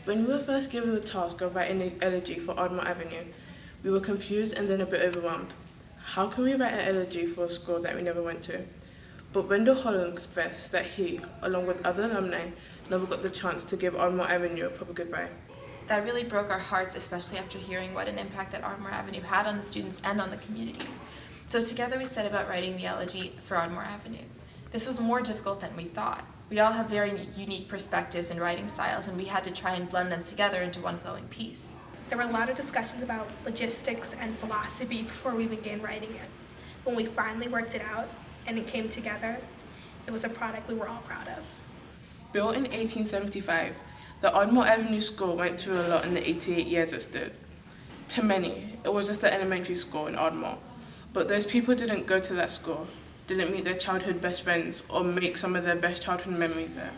When we were first given the task of writing an elegy for Ardmore Avenue, we were confused and then a bit overwhelmed. How can we write an elegy for a school that we never went to? But Wendell Holland expressed that he, along with other alumni, never got the chance to give Ardmore Avenue a proper goodbye. That really broke our hearts, especially after hearing what an impact that Ardmore Avenue had on the students and on the community. So together we set about writing the elegy for Ardmore Avenue. This was more difficult than we thought. We all have very unique perspectives and writing styles, and we had to try and blend them together into one flowing piece. There were a lot of discussions about logistics and philosophy before we began writing it. When we finally worked it out and it came together, it was a product we were all proud of. Built in 1875, the Ardmore Avenue School went through a lot in the 88 years it stood. To many, it was just an elementary school in Ardmore, but those people didn't go to that school, didn't meet their childhood best friends, or make some of their best childhood memories there.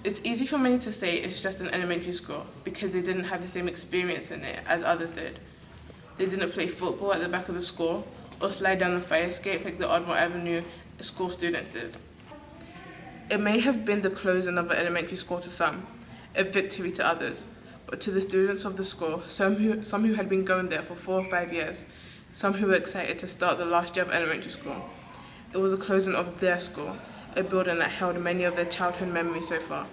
It's easy for many to say it's just an elementary school because they didn't have the same experience in it as others did. They didn't play football at the back of the school or slide down the fire escape like the Ardmore Avenue school students did. It may have been the closing of an elementary school to some, a victory to others, but to the students of the school, some who had been going there for 4 or 5 years, some who were excited to start the last year of elementary school, it was a closing of their school, a building that held many of their childhood memories so far.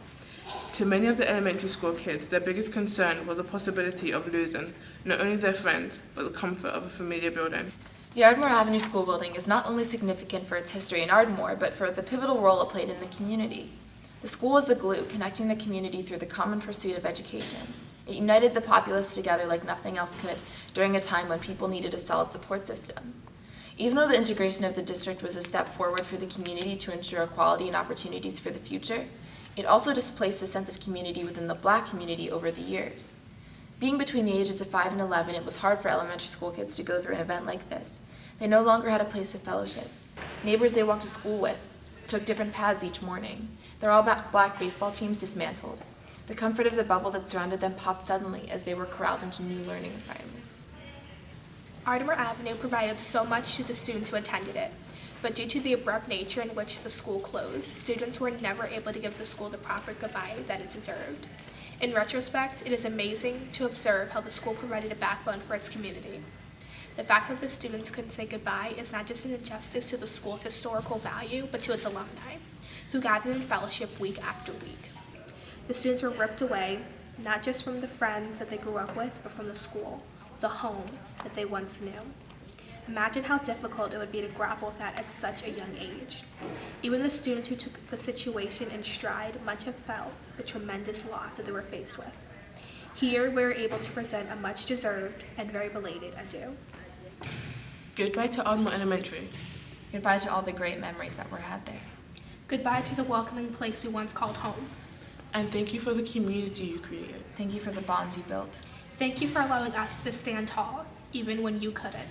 To many of the elementary school kids, their biggest concern was the possibility of losing not only their friends, but the comfort of a familiar building. The Ardmore Avenue School building is not only significant for its history in Ardmore, but for the pivotal role it played in the community. The school was the glue connecting the community through the common pursuit of education. It united the populace together like nothing else could during a time when people needed a solid support system. Even though the integration of the district was a step forward for the community to ensure equality and opportunities for the future, it also displaced the sense of community within the Black community over the years. Being between the ages of 5 and 11, it was hard for elementary school kids to go through an event like this. They no longer had a place of fellowship. Neighbors they walked to school with took different paths each morning. Their all-Black baseball teams dismantled. The comfort of the bubble that surrounded them popped suddenly as they were corralled into new learning environments. Ardmore Avenue provided so much to the students who attended it, but due to the abrupt nature in which the school closed, students were never able to give the school the proper goodbye that it deserved. In retrospect, it is amazing to observe how the school provided a backbone for its community. The fact that the students couldn't say goodbye is not just an injustice to the school's historical value, but to its alumni, who gathered in fellowship week after week. The students were ripped away, not just from the friends that they grew up with, but from the school, the home that they once knew. Imagine how difficult it would be to grapple with that at such a young age. Even the students who took the situation in stride must have felt the tremendous loss that they were faced with. Here, we were able to present a much-deserved and very belated adieu. Goodbye to Ardmore Elementary. Goodbye to all the great memories that were had there. Goodbye to the welcoming place we once called home. And thank you for the community you created. Thank you for the bonds you built. Thank you for allowing us to stand tall, even when you couldn't.